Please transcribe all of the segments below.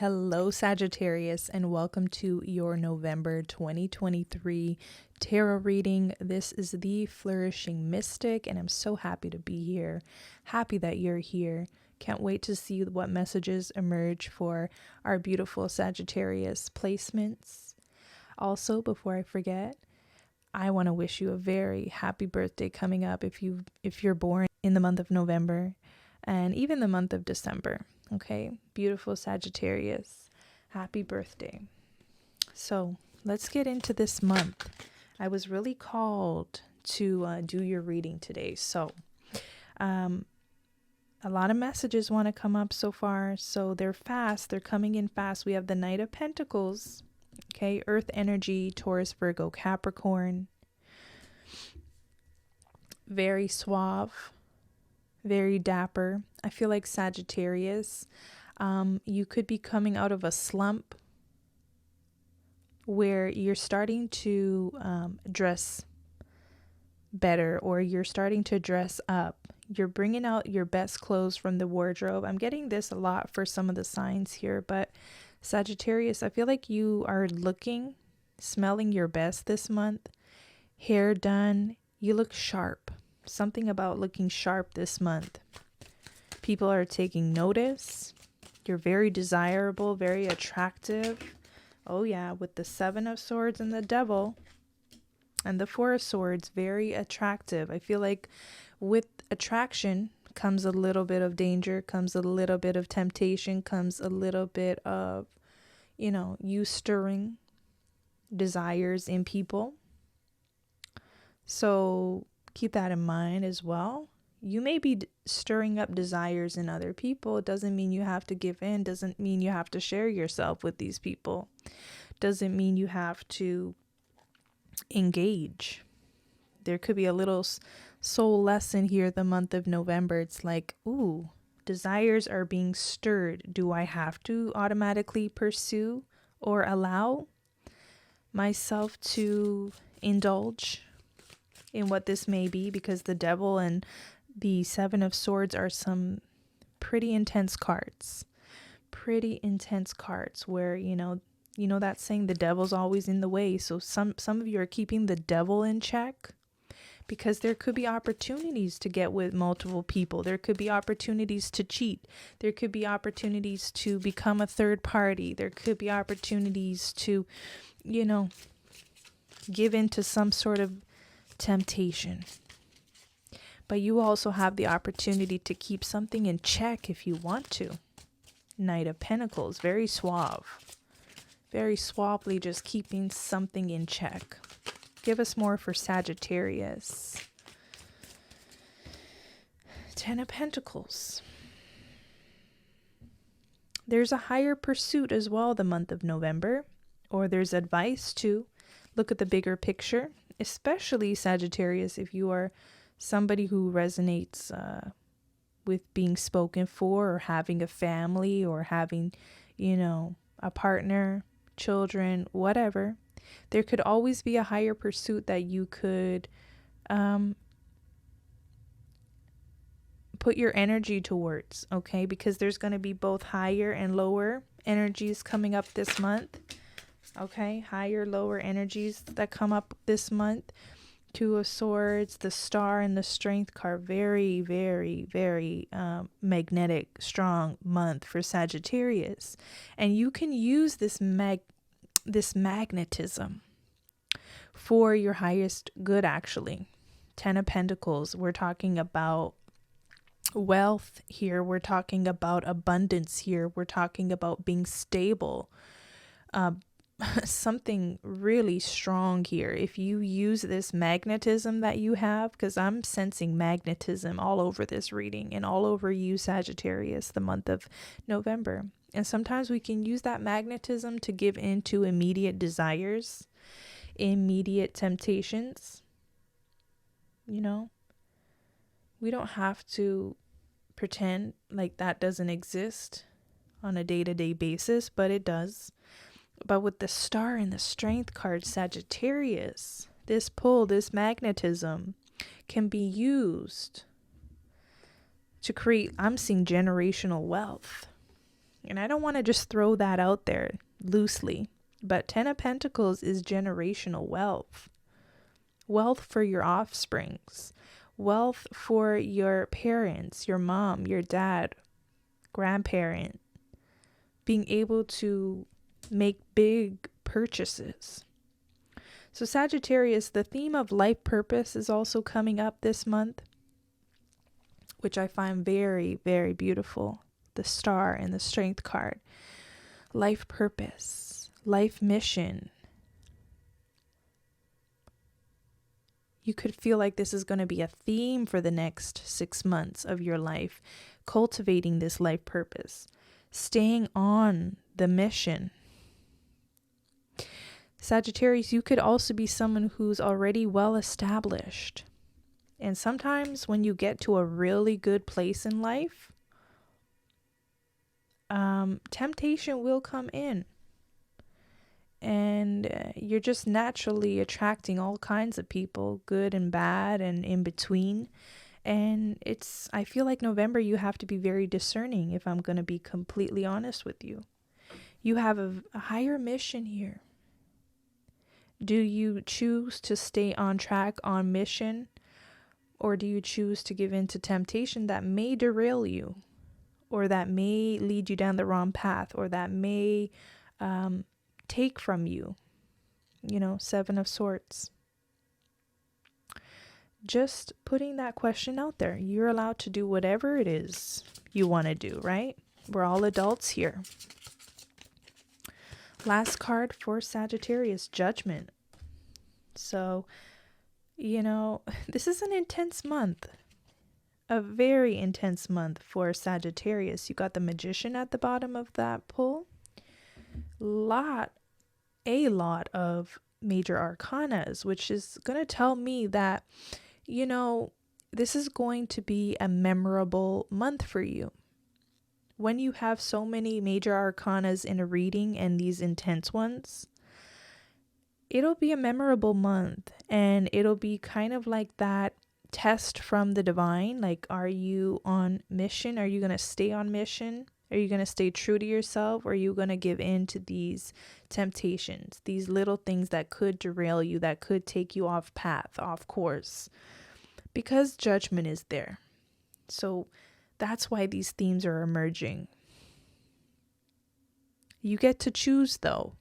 Hello, Sagittarius, and welcome to your November 2023 tarot reading. This is the Flourishing Mystic, and I'm so happy to be here. Happy that you're here. Can't wait to see what messages emerge for our beautiful Sagittarius placements. Also, before I forget, I want to wish you a very happy birthday coming up if you're born in the month of November and even the month of December. Okay, beautiful Sagittarius, happy birthday. So let's get into this month. I was really called to do your reading today. So a lot of messages want to come up so far. So they're fast. They're coming in fast. We have the Knight of Pentacles. Okay, Earth energy, Taurus, Virgo, Capricorn. Very suave. Very dapper. I feel like Sagittarius, you could be coming out of a slump where you're starting to dress better, or you're starting to dress up. You're bringing out your best clothes from the wardrobe. I'm getting this a lot for some of the signs here, but Sagittarius, I feel like you are smelling your best this month. Hair done. You look sharp. Something about looking sharp this month. People are taking notice. You're very desirable, very attractive. Oh yeah, with the Seven of Swords and the Devil and the Four of Swords, very attractive. I feel like with attraction comes a little bit of danger, comes a little bit of temptation, comes a little bit of, you stirring desires in people. So keep that in mind as well. You may be stirring up desires in other people. It doesn't mean you have to give in. Doesn't mean you have to share yourself with these people. Doesn't mean you have to engage. There could be a little soul lesson here the month of November. It's like, ooh, desires are being stirred. Do I have to automatically pursue or allow myself to indulge in what this may be? Because the Devil and the Seven of Swords are some pretty intense cards. Pretty intense cards where, that saying, the devil's always in the way. So some of you are keeping the devil in check because there could be opportunities to get with multiple people. There could be opportunities to cheat. There could be opportunities to become a third party. There could be opportunities to, give into some sort of temptation. But you also have the opportunity to keep something in check if you want to. Knight of Pentacles, very suave. Very suavely just keeping something in check. Give us more for Sagittarius. Ten of Pentacles. There's a higher pursuit as well the month of November. Or there's advice to look at the bigger picture. Especially Sagittarius, if you are somebody who resonates with being spoken for, or having a family, or having, a partner, children, whatever. There could always be a higher pursuit that you could put your energy towards, okay? Because there's going to be both higher and lower energies coming up this month. Okay, higher, lower energies that come up this month. Two of Swords, the Star, and the Strength card. Very, very, very magnetic, strong month for Sagittarius. And you can use this magnetism for your highest good, actually. Ten of Pentacles, we're talking about wealth here. We're talking about abundance here. We're talking about being stable. Something really strong here. If you use this magnetism that you have, because I'm sensing magnetism all over this reading and all over you, Sagittarius, the month of November. And sometimes we can use that magnetism to give in to immediate desires, immediate temptations. We don't have to pretend like that doesn't exist on a day-to-day basis, but it does. But with the Star and the Strength card, Sagittarius, this pull, this magnetism can be used to create, I'm seeing generational wealth. And I don't want to just throw that out there loosely, but 10 of Pentacles is generational wealth. Wealth for your offsprings, wealth for your parents, your mom, your dad, grandparent, being able to make big purchases. So Sagittarius, the theme of life purpose is also coming up this month, which I find very, very beautiful. The Star and the Strength card. Life purpose, life mission. You could feel like this is going to be a theme for the next 6 months of your life, cultivating this life purpose, staying on the mission. Sagittarius, you could also be someone who's already well established. And sometimes when you get to a really good place in life, temptation will come in. And you're just naturally attracting all kinds of people, good and bad and in between. And I feel like November, you have to be very discerning, if I'm going to be completely honest with you. You have a higher mission here. Do you choose to stay on track, on mission? Or do you choose to give in to temptation that may derail you? Or that may lead you down the wrong path? Or that may take from you? You know, 7 of Swords. Just putting that question out there. You're allowed to do whatever it is you want to do, right? We're all adults here. Last card for Sagittarius, Judgment. So, you know, this is an intense month. A very intense month for Sagittarius. You got the Magician at the bottom of that pull. A lot of major arcanas, which is going to tell me that, you know, this is going to be a memorable month for you. When you have so many major arcanas in a reading and these intense ones, it'll be a memorable month, and it'll be kind of like that test from the divine. Like, are you on mission? Are you going to stay on mission? Are you going to stay true to yourself? Or are you going to give in to these temptations, these little things that could derail you, that could take you off path, off course? Because judgment is there. So that's why these themes are emerging. You get to choose, though.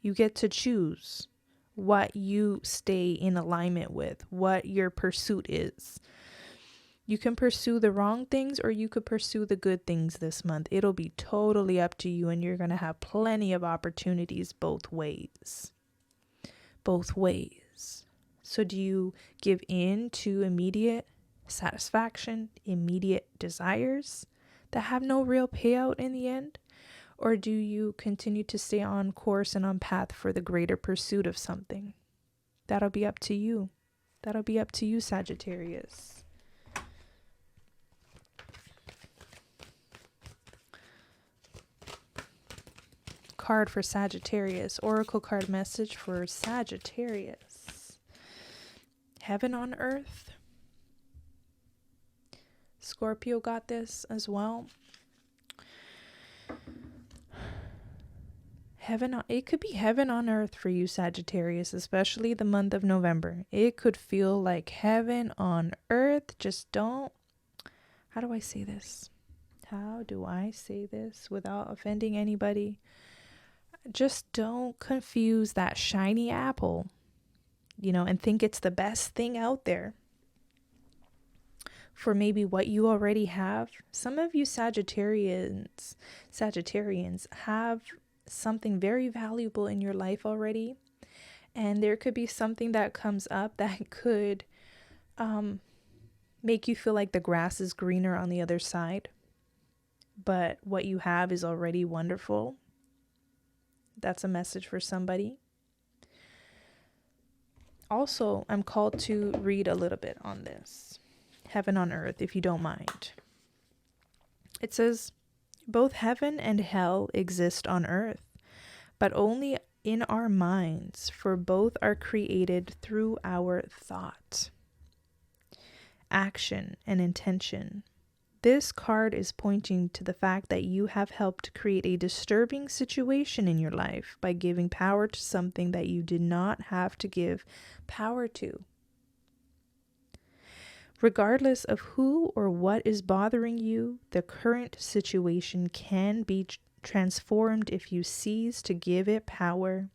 You get to choose what you stay in alignment with, what your pursuit is. You can pursue the wrong things, or you could pursue the good things this month. It'll be totally up to you, and you're going to have plenty of opportunities both ways. Both ways. So do you give in to immediate satisfaction, immediate desires that have no real payout in the end? Or do you continue to stay on course and on path for the greater pursuit of something? That'll be up to you. That'll be up to you, Sagittarius. Card for Sagittarius. Oracle card message for Sagittarius. Heaven on earth. Scorpio got this as well. It could be heaven on earth for you, Sagittarius, especially the month of November. It could feel like heaven on earth. Just don't. How do I say this? How do I say this without offending anybody? Just don't confuse that shiny apple, you know, and think it's the best thing out there for maybe what you already have. Some of you Sagittarians have something very valuable in your life already, and there could be something that comes up that could make you feel like the grass is greener on the other side, but what you have is already wonderful. That's a message for somebody. Also, I'm called to read a little bit on this. Heaven on earth, if you don't mind. It says, both heaven and hell exist on earth, but only in our minds, for both are created through our thought, action, and intention. This card is pointing to the fact that you have helped create a disturbing situation in your life by giving power to something that you did not have to give power to. Regardless of who or what is bothering you, the current situation can be transformed if you cease to give it power.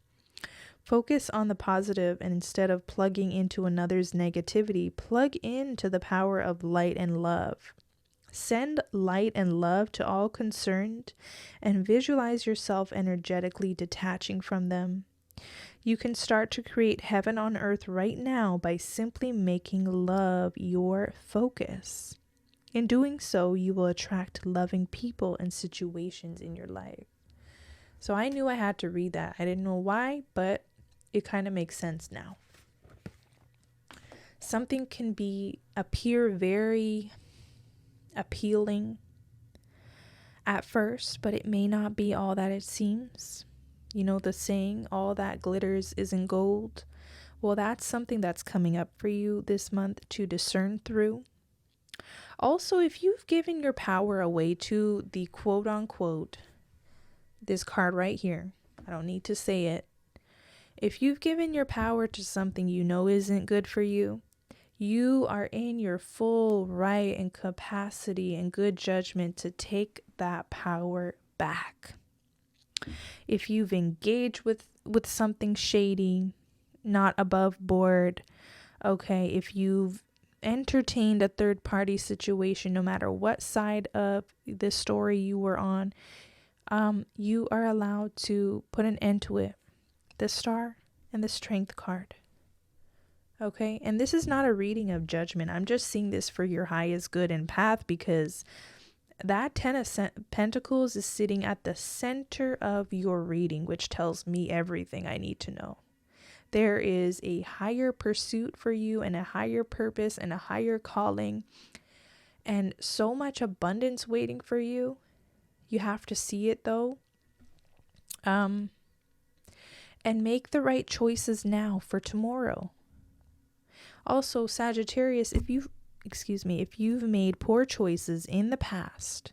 Focus on the positive, and instead of plugging into another's negativity, plug into the power of light and love. Send light and love to all concerned and visualize yourself energetically detaching from them. You can start to create heaven on earth right now by simply making love your focus. In doing so, you will attract loving people and situations in your life. So I knew I had to read that. I didn't know why, but it kind of makes sense now. Something can appear very appealing at first, but it may not be all that it seems. You know the saying, all that glitters isn't gold? Well, that's something that's coming up for you this month to discern through. Also, if you've given your power away to the quote unquote, this card right here, I don't need to say it. If you've given your power to something you know isn't good for you, you are in your full right and capacity and good judgment to take that power back. If you've engaged with something shady, not above board, okay, if you've entertained a third party situation, no matter what side of the story you were on, you are allowed to put an end to it. The Star and the Strength card. Okay, and this is not a reading of judgment. I'm just seeing this for your highest good and path, because that 10 of Pentacles is sitting at the center of your reading, which tells me everything I need to know. There is a higher pursuit for you and a higher purpose and a higher calling and so much abundance waiting for you. You have to see it though. And make the right choices now for tomorrow. Also, Sagittarius, if you've made poor choices in the past,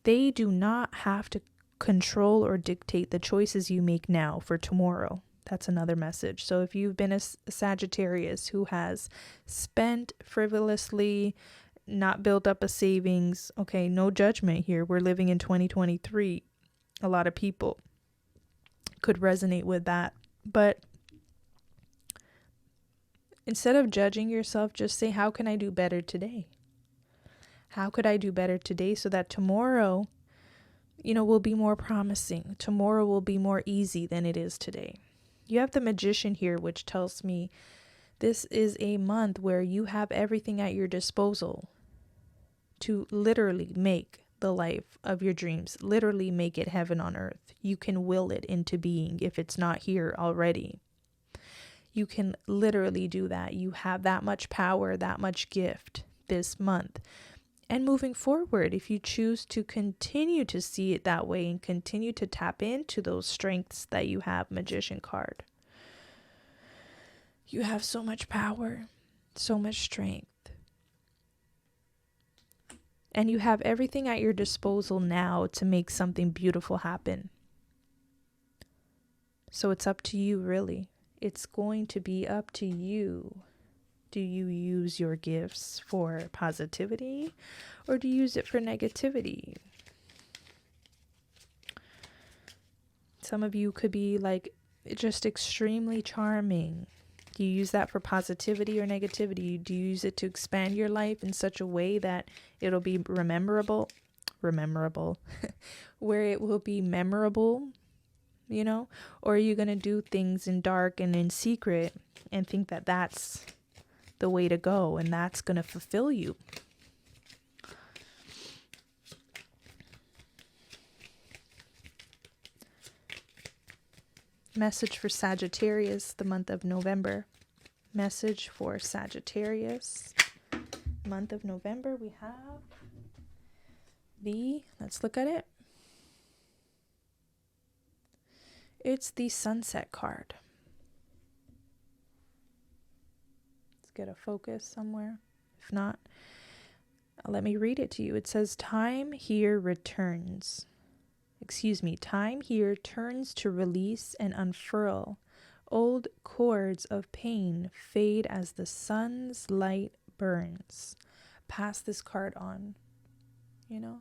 they do not have to control or dictate the choices you make now for tomorrow. That's another message. So if you've been a Sagittarius who has spent frivolously, not built up a savings, okay, no judgment here. We're living in 2023. A lot of people could resonate with that. But instead of judging yourself, just say, how can I do better today? How could I do better today so that tomorrow, will be more promising. Tomorrow will be more easy than it is today. You have the Magician here, which tells me this is a month where you have everything at your disposal to literally make the life of your dreams, literally make it heaven on earth. You can will it into being if it's not here already. You can literally do that. You have that much power, that much gift this month. And moving forward, if you choose to continue to see it that way and continue to tap into those strengths that you have, Magician card, you have so much power, so much strength. And you have everything at your disposal now to make something beautiful happen. So it's up to you, really. It's going to be up to you. Do you use your gifts for positivity or do you use it for negativity? Some of you could be like just extremely charming. Do you use that for positivity or negativity? Do you use it to expand your life in such a way that it'll be rememberable, where it will be memorable, Or are you going to do things in dark and in secret and think that that's the way to go and that's going to fulfill you? Message for Sagittarius, the month of November. Message for Sagittarius, month of November. We have let's look at it. It's the Sunset card. Let's get a focus somewhere. If not, Let me read it to you. It says, time here returns. Time here turns to release and unfurl. Old cords of pain fade as the sun's light burns. Pass this card on. You know,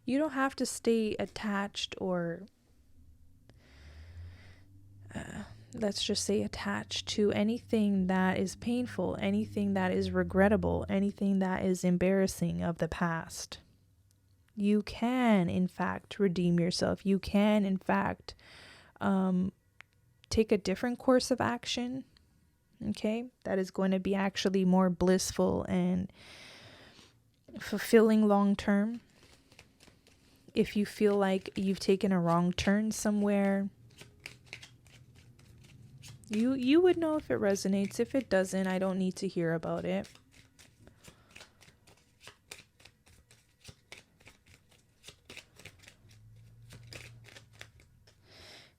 you don't have to stay attached or let's just say attached to anything that is painful, anything that is regrettable, anything that is embarrassing of the past. You can, in fact, redeem yourself. You can, in fact, take a different course of action, okay? That is going to be actually more blissful and fulfilling long term. If you feel like you've taken a wrong turn somewhere, you would know if it resonates. If it doesn't, I don't need to hear about it.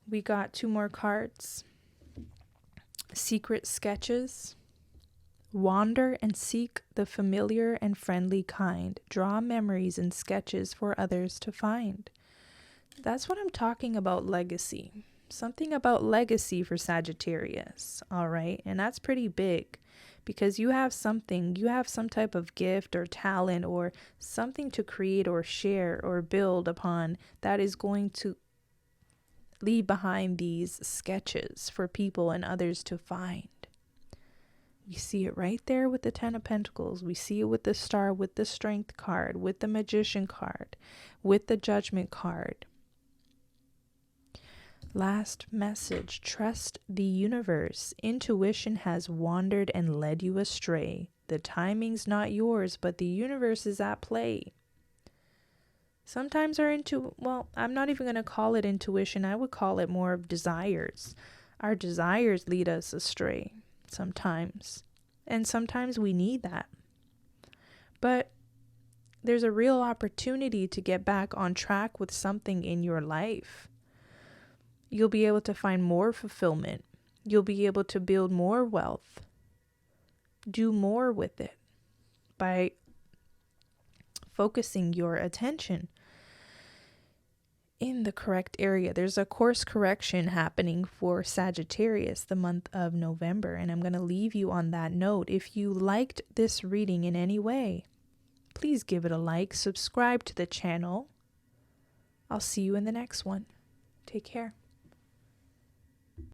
We got 2 more cards. Secret sketches. Wander and seek the familiar and friendly kind. Draw memories and sketches for others to find. That's what I'm talking about, legacy. Something about legacy for Sagittarius, all right? And that's pretty big because you have some type of gift or talent or something to create or share or build upon that is going to leave behind these sketches for people and others to find. We see it right there with the 10 of Pentacles. We see it with the Star, with the Strength card, with the Magician card, with the Judgment card. Last message, trust the universe. Intuition has wandered and led you astray. The timing's not yours, but the universe is at play. Sometimes I'm not even going to call it intuition. I would call it more of desires. Our desires lead us astray sometimes. And sometimes we need that. But there's a real opportunity to get back on track with something in your life. You'll be able to find more fulfillment. You'll be able to build more wealth. Do more with it by focusing your attention in the correct area. There's a course correction happening for Sagittarius the month of November, and I'm going to leave you on that note. If you liked this reading in any way, please give it a like, subscribe to the channel. I'll see you in the next one. Take care.